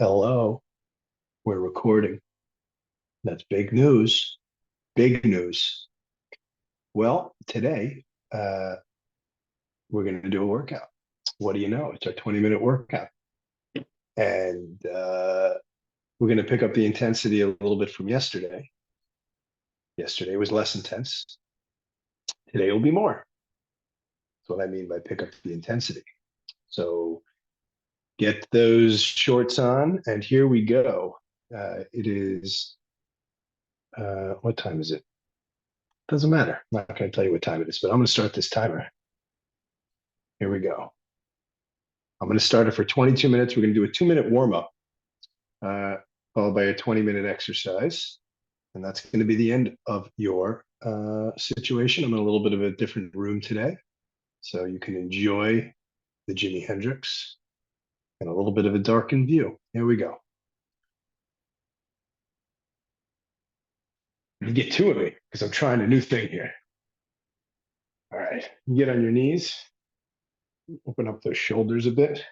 Hello, we're recording. That's big news. Big news. Well, today we're going to do a workout. What do you know? It's our 20-minute workout. And we're going to pick up the intensity a little bit from yesterday. Yesterday was less intense. Today will be more. That's what I mean by pick up the intensity. So get those shorts on, and here we go. It is, what time is it? Doesn't matter. I'm not going to tell you what time it is, but I'm going to start this timer. Here we go. I'm going to start it for 22 minutes. We're going to do a 2-minute warm up, followed by a 20-minute exercise. And that's going to be the end of your situation. I'm in a little bit of a different room today, so you can enjoy the Jimi Hendrix and a little bit of a darkened view. Here we go. You get two of me because I'm trying a new thing here. All right, you get on your knees, open up those shoulders a bit.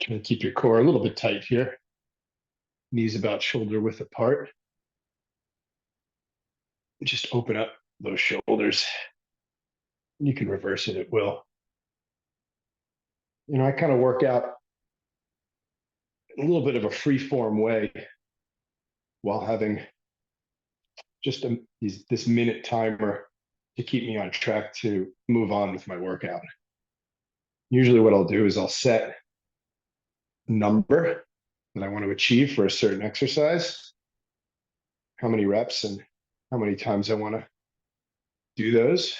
Try to keep your core a little bit tight here. Knees about shoulder width apart. Just open up those shoulders. You can reverse it at will. I kind of work out in a little bit of a free form way while having just this minute timer to keep me on track to move on with my workout. Usually what I'll do is I'll set a number that I want to achieve for a certain exercise, how many reps and how many times I want to do those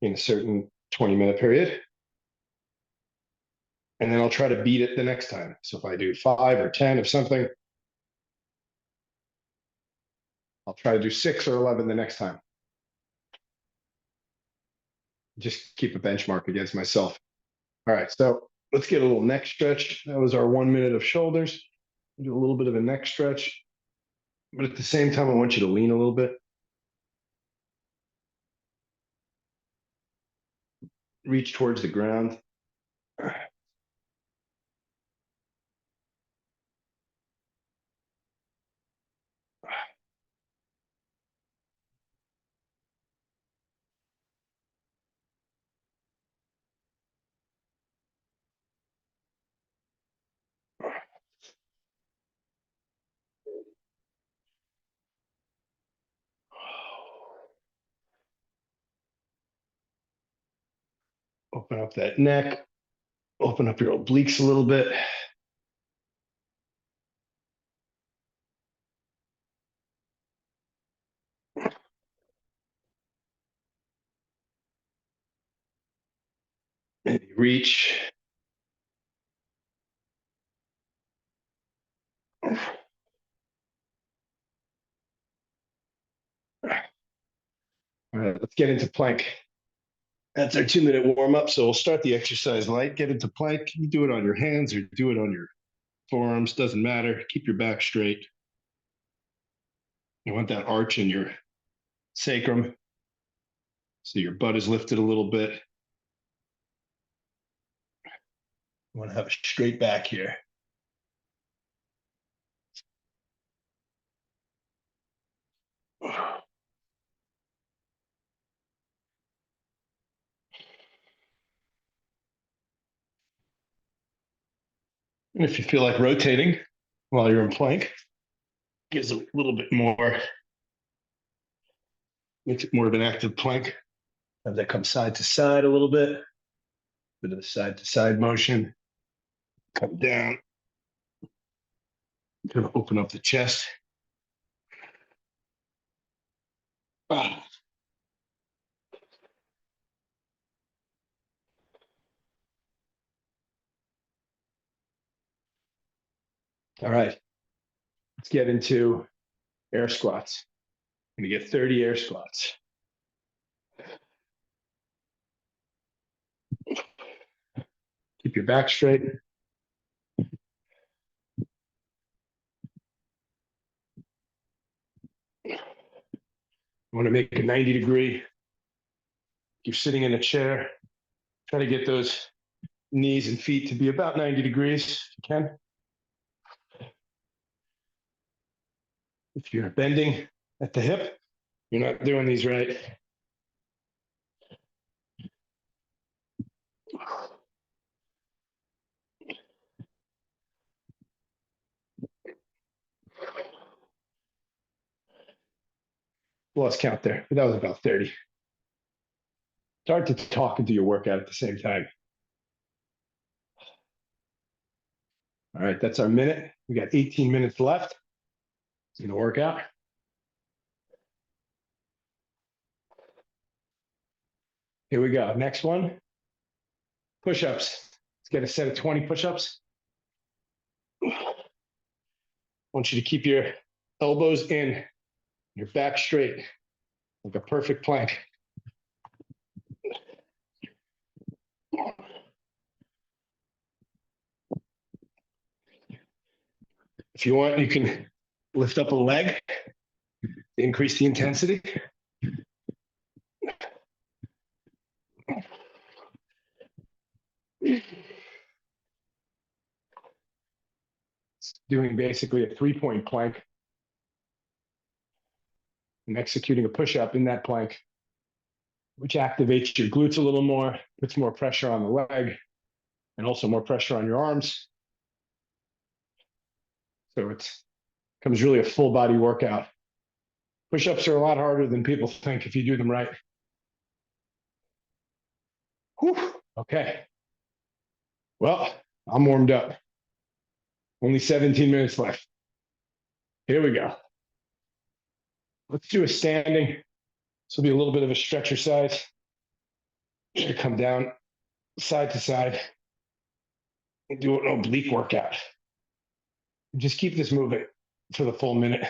in a certain 20-minute period. And then I'll try to beat it the next time. So if I do 5 or 10 of something, I'll try to do 6 or 11 the next time. Just keep a benchmark against myself. All right, so let's get a little neck stretch. That was our 1 minute of shoulders. Do a little bit of a neck stretch, but at the same time, I want you to lean a little bit. Reach towards the ground. Open up that neck. Open up your obliques a little bit. Maybe reach. All right, let's get into plank. That's our 2-minute warm up. So we'll start the exercise light, get into plank. You do it on your hands or do it on your forearms, doesn't matter. Keep your back straight. You want that arch in your sacrum. So your butt is lifted a little bit. You want to have a straight back here. And if you feel like rotating while you're in plank, gives a little bit more, makes it more of an active plank. Have that come side to side a little bit of the side to side motion. Come down, kind of open up the chest. Ah. All right, let's get into air squats. I'm gonna get 30 air squats. Keep your back straight. You want to make a 90 degree. You're sitting in a chair. Try to get those knees and feet to be about 90 degrees if you can. If you're bending at the hip, you're not doing these right. Lost count there, but that was about 30. It's hard to talk and do your workout at the same time. All right, that's our minute. We got 18 minutes left in the workout. Here we go. Next one, push-ups. Let's get a set of 20 push-ups. I want you to keep your elbows in, your back straight, like a perfect plank. If you want, you can lift up a leg, increase the intensity. Doing basically a 3-point plank and executing a push-up in that plank, which activates your glutes a little more, puts more pressure on the leg, and also more pressure on your arms. So it becomes really a full body workout. Push-ups are a lot harder than people think if you do them right. Whew. Okay. Well, I'm warmed up. Only 17 minutes left. Here we go. Let's do a standing. This will be a little bit of a stretch exercise. Come down side to side and do an oblique workout. Just keep this moving for the full minute.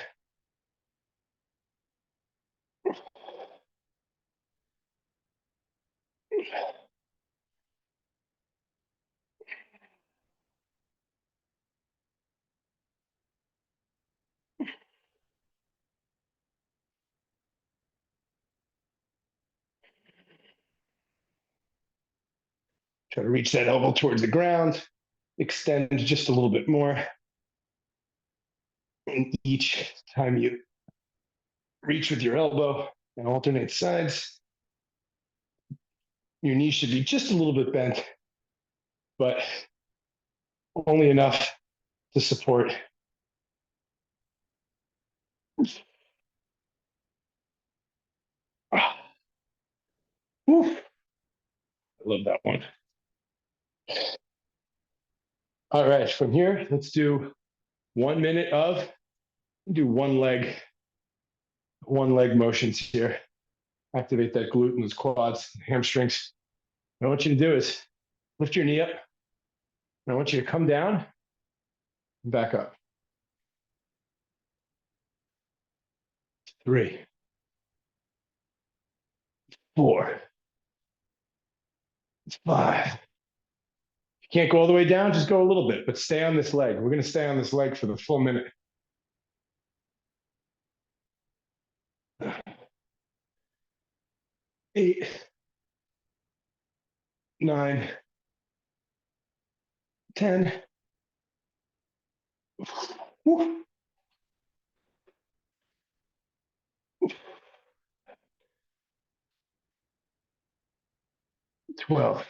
Try to reach that elbow towards the ground. Extend just a little bit more. And each time you reach with your elbow and alternate sides, your knee should be just a little bit bent, but only enough to support. Whew. I love that one. All right, from here, let's do 1 minute of, do one leg motions here. Activate that glute and those quads, hamstrings. What I want you to do is lift your knee up. And I want you to come down and back up. 3, 4, 5. You can't go all the way down, just go a little bit, but stay on this leg. We're going to stay on this leg for the full minute. 8, 9, 10. Woo. 12.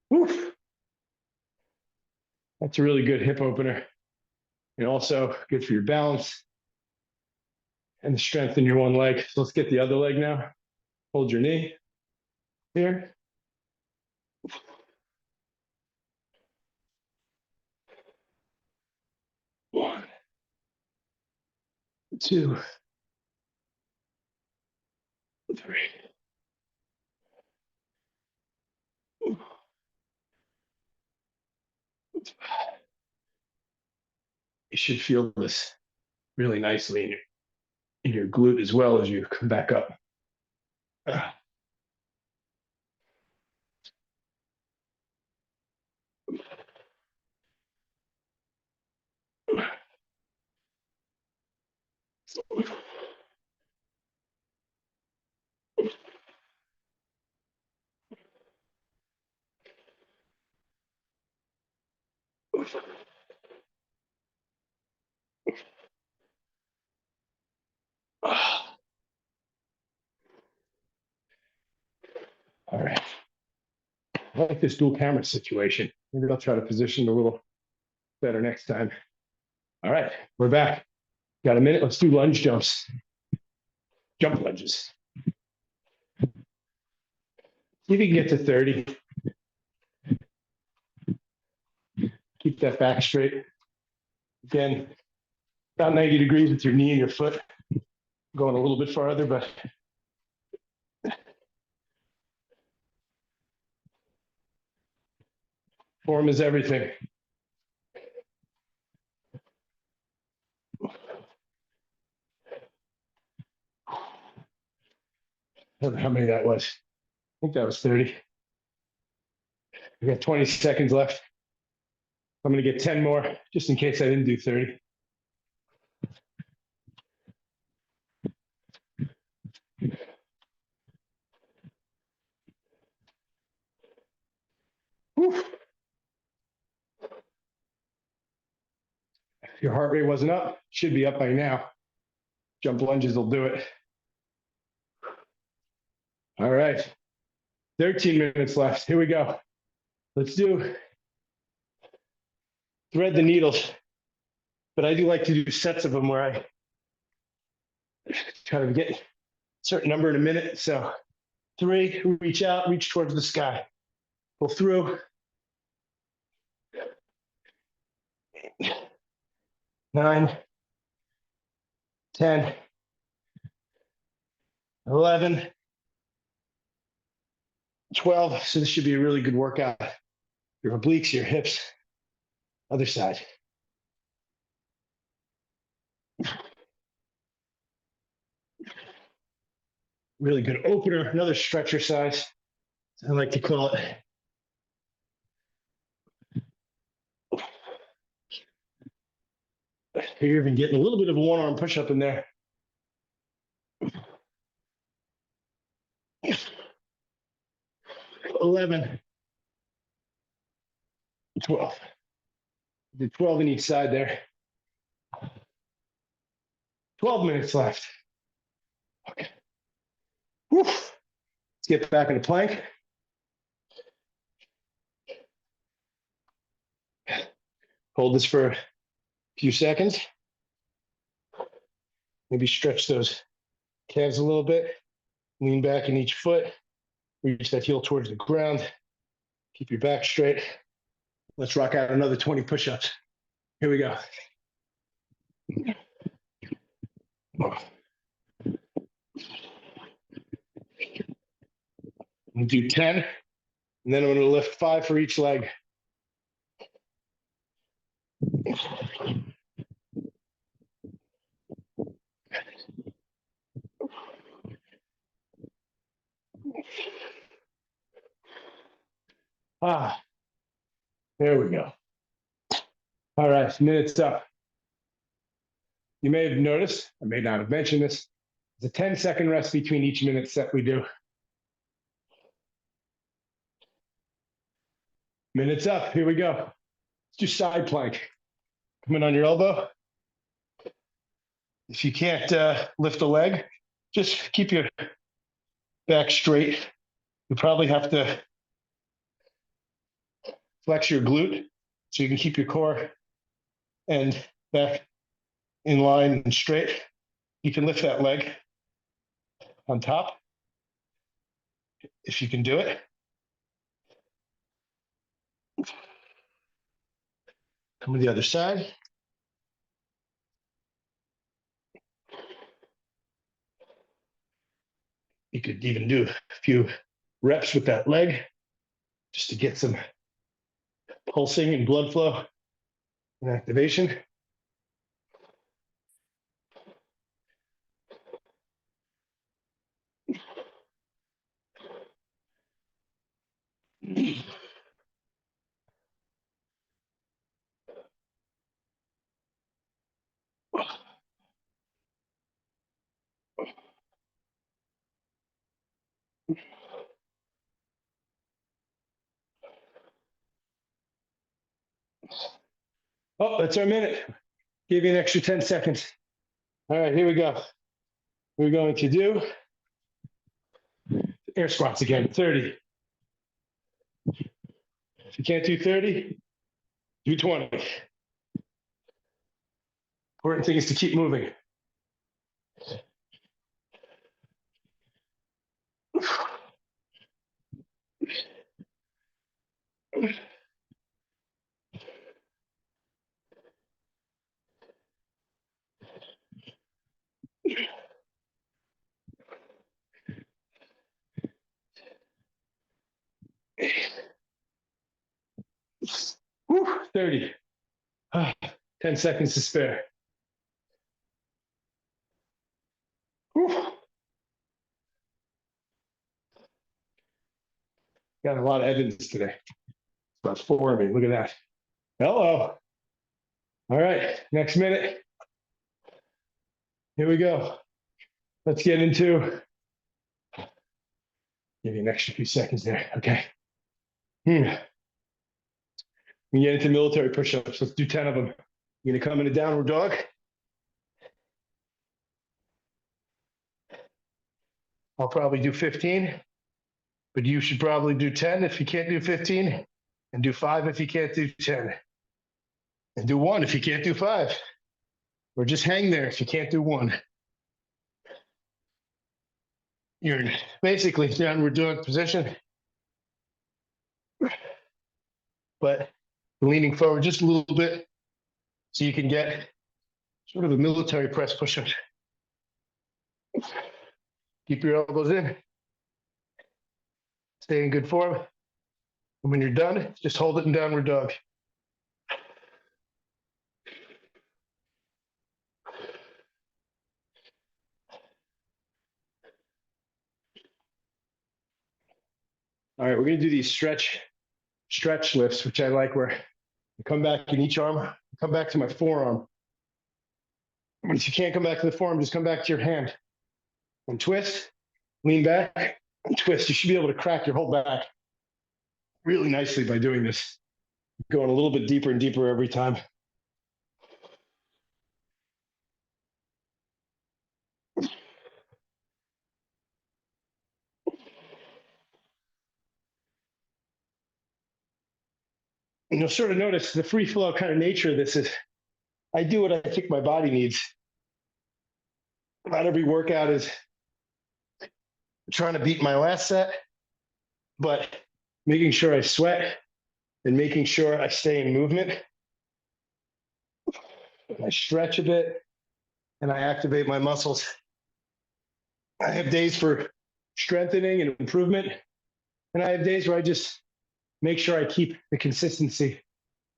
Woo. That's a really good hip opener. And also good for your balance and the strength in your one leg. So let's get the other leg now. Hold your knee here. 1, 2, 3. You should feel this really nicely in your glute as well as you come back up. All right. I like this dual camera situation. Maybe I'll try to position it a little better next time. All right, we're back. Got a minute. Let's do lunge jumps. Jump lunges. See if you can get to 30. Keep that back straight. Again, about 90 degrees with your knee and your foot. Going a little bit farther, but form is everything. I don't know how many that was. I think that was 30. We got 20 seconds left. I'm going to get 10 more just in case I didn't do 30. Whew. If your heart rate wasn't up, should be up by now. Jump lunges will do it. All right. 13 minutes left. Here we go. Let's do thread the needles. But I do like to do sets of them where I try to get a certain number in a minute. So 3, reach out, reach towards the sky. Pull through. 9, 10, 11, 12. So this should be a really good workout. Your obliques, your hips. Other side. Really good opener. Another stretch exercise. I like to call it. You're even getting a little bit of a one-arm push-up in there. 11, 12. Did 12 in each side there. 12 minutes left. Okay. Whew. Let's get back into plank. Hold this for a few seconds. Maybe stretch those calves a little bit. Lean back in each foot. Reach that heel towards the ground. Keep your back straight. Let's rock out another 20 push-ups. Here we go. We'll do 10, and then I'm going to lift 5 for each leg. There we go. All right, minutes up. You may have noticed, I may not have mentioned this, it's a 10-second rest between each minute set we do. Minutes up, here we go. Let's do side plank. Come in on your elbow. If you can't lift a leg, just keep your back straight. You probably have to flex your glute so you can keep your core and back in line and straight. You can lift that leg on top if you can do it. Come to the other side. You could even do a few reps with that leg just to get some pulsing and blood flow and activation. Oh, that's our minute. Give you an extra 10 seconds. All right, here we go. We're going to do Air squats again, 30. If you can't do 30, do 20. Important thing is to keep moving. Whew, 30. 10 seconds to spare. Whew. Got a lot of evidence today. About 4 of me. Look at that. Hello. All right. Next minute. Here we go. Let's get into. Give you an extra few seconds there. Okay. We get into military push-ups. Let's do 10 of them. You're gonna come in a downward dog. I'll probably do 15, but you should probably do 10 if you can't do 15, and do 5 if you can't do 10, and do 1 if you can't do 5, or just hang there if you can't do 1. You're basically downward dog position, but leaning forward just a little bit so you can get sort of a military press push-up. Keep your elbows in. Stay in good form. And when you're done, just hold it in downward dog. All right, we're gonna do these stretch lifts, which I like, where I come back in each arm, come back to my forearm. Once you can't come back to the forearm, just come back to your hand and twist, lean back and twist. You should be able to crack your whole back really nicely by doing this. Going a little bit deeper and deeper every time. And you'll sort of notice the free flow kind of nature of this is I do what I think my body needs. Not every workout is trying to beat my last set, but making sure I sweat and making sure I stay in movement. I stretch a bit and I activate my muscles. I have days for strengthening and improvement, and I have days where I just make sure I keep the consistency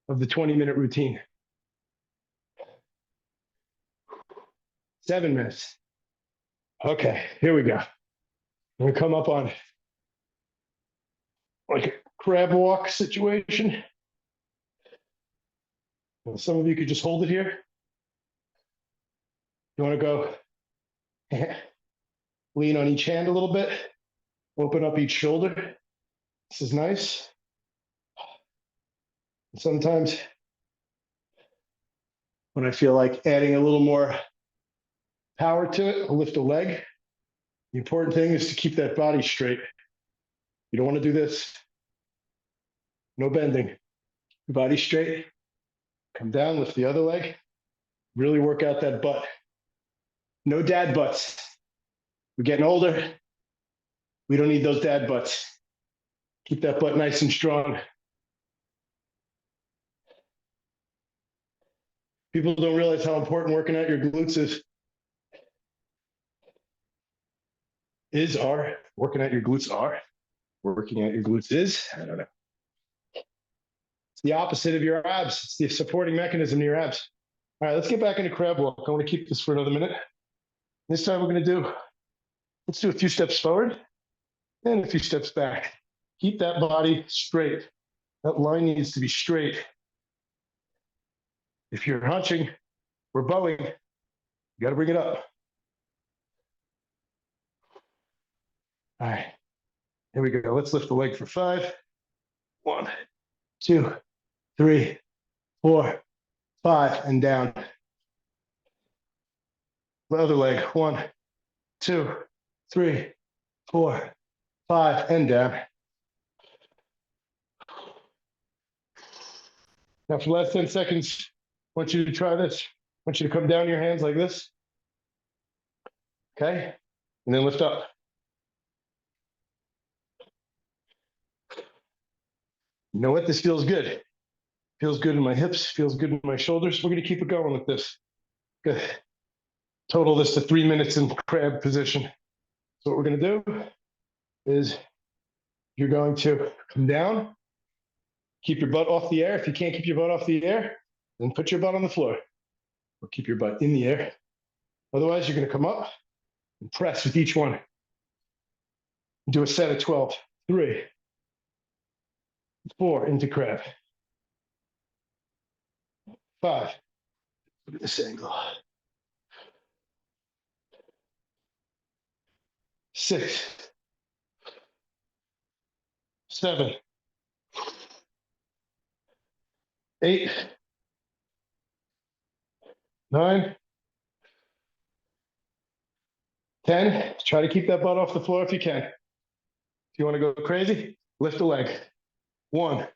of the 20-minute routine. 7 minutes. Okay, here we go. I'm gonna come up on like a crab walk situation. Some of you could just hold it here. You wanna go lean on each hand a little bit, open up each shoulder. This is nice. Sometimes when I feel like adding a little more power to it, I'll lift a leg. The important thing is to keep that body straight. You don't want to do this. No bending. Body straight. Come down, lift the other leg. Really work out that butt. No dad butts. We're getting older. We don't need those dad butts. Keep that butt nice and strong. People don't realize how important working out your glutes working out your glutes is, I don't know. It's the opposite of your abs. It's the supporting mechanism to your abs. All right, let's get back into crab walk. I want to keep this for another minute. This time let's do a few steps forward and a few steps back. Keep that body straight. That line needs to be straight. If you're hunching or bowing, you got to bring it up. All right, here we go. Let's lift the leg for 5. 1, 2, 3, 4, 5, and down. The other leg. 1, 2, 3, 4, 5, and down. Now for the last 10 seconds, I want you to try this. I want you to come down your hands like this. Okay? And then lift up. You know what? This feels good. Feels good in my hips, feels good in my shoulders. We're going to keep it going with this. Good. Total this to 3 minutes in crab position. So what we're going to do is you're going to come down, keep your butt off the air. If you can't keep your butt off the air, then put your butt on the floor or keep your butt in the air. Otherwise, you're going to come up and press with each one. Do a set of 12. 3, 4, into crab. 5. Look at this angle. 6, 7, 8, 9, 10. Try to keep that butt off the floor if you can. If you want to go crazy, lift a leg. 1,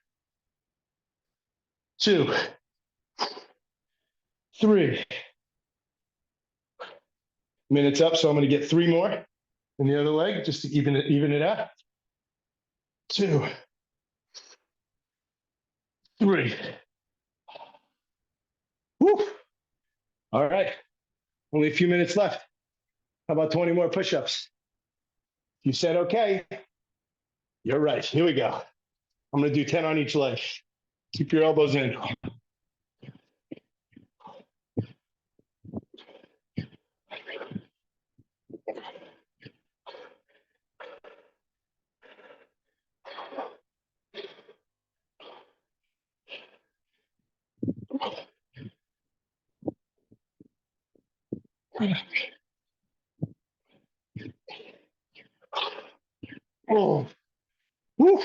2, 3. Minutes up, so I'm going to get 3 more in the other leg just to even it out. 2, 3. Woo. All right. Only a few minutes left. How about 20 more push-ups? You said okay. You're right. Here we go. I'm going to do 10 on each leg. Keep your elbows in. Oh. Woo.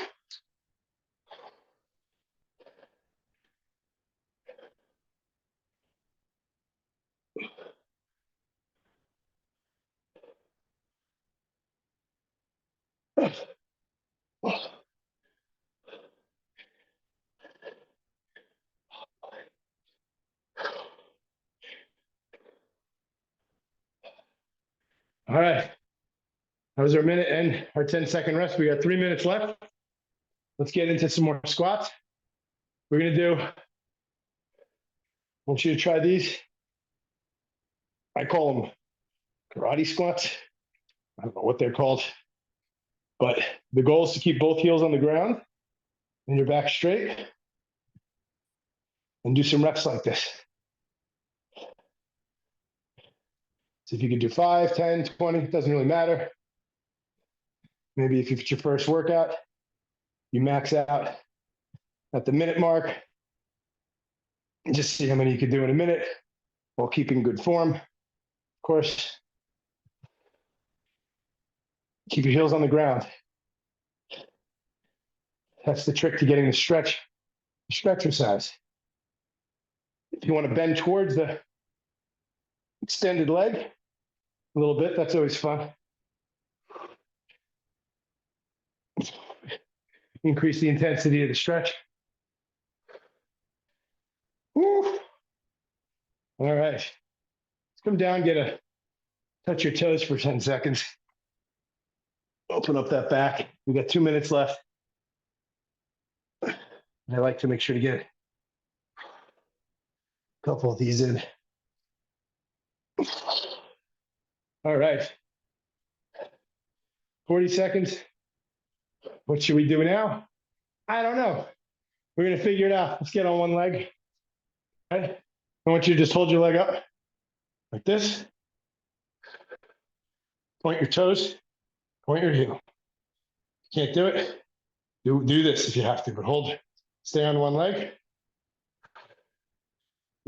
All right. That was our minute and our 10-second rest. We got 3 minutes left. Let's get into some more squats. We're going to do, I want you to try these. I call them karate squats. I don't know what they're called, but the goal is to keep both heels on the ground and your back straight and do some reps like this. So if you could do 5, 10, 20, it doesn't really matter. Maybe if it's your first workout, you max out at the minute mark and just see how many you could do in a minute while keeping good form. Of course, keep your heels on the ground. That's the trick to getting the stretch exercise. If you want to bend towards the extended leg a little bit, that's always fun. Increase the intensity of the stretch. Woo. All right. Let's come down, touch your toes for 10 seconds. Open up that back. We got 2 minutes left. I like to make sure to get a couple of these in. All right. 40 seconds. What should we do now? I don't know. We're going to figure it out. Let's get on one leg. Okay. I want you to just hold your leg up like this. Point your toes, point your heel. Can't do it? Do this if you have to, but hold. Stay on one leg.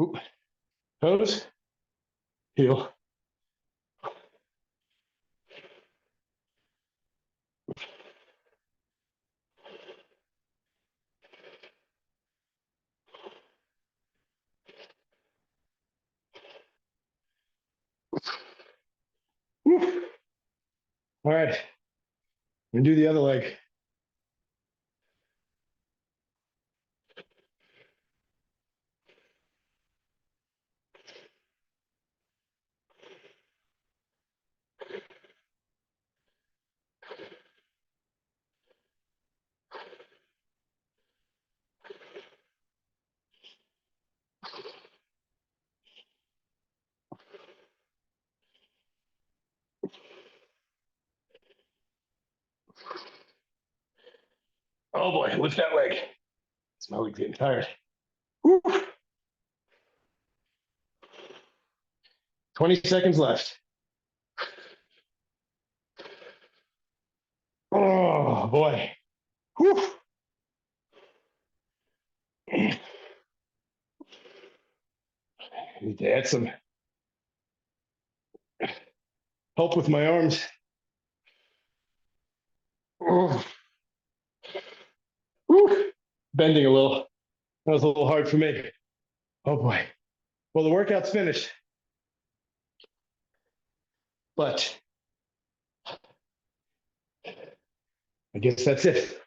Oop. Toes, heel. Woo. All right. And do the other leg. Oh boy, lift that leg. It's my leg getting tired. Whew. 20 seconds left. Oh boy. Whew. I need to add some help with my arms. Oh. Whew. Bending a little. That was a little hard for me. Oh boy. Well, the workout's finished. But I guess that's it.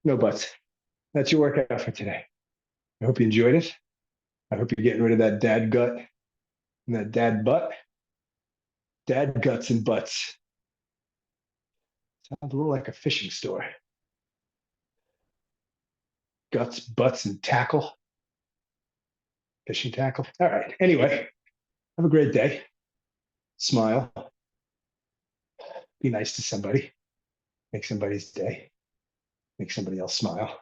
No buts. That's your workout for today. I hope you enjoyed it. I hope you're getting rid of that dad gut and that dad butt. Dad guts and butts. Sounds a little like a fishing store. Guts, butts, and tackle. Fishing tackle. All right. Anyway, have a great day. Smile. Be nice to somebody. Make somebody's day. Make somebody else smile.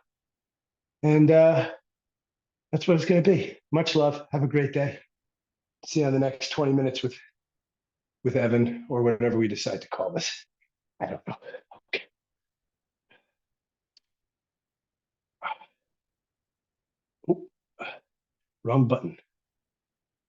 And that's what it's going to be. Much love. Have a great day. See you on the next 20 minutes with Evan or whatever we decide to call this. I don't know. Okay. Oh, wrong button.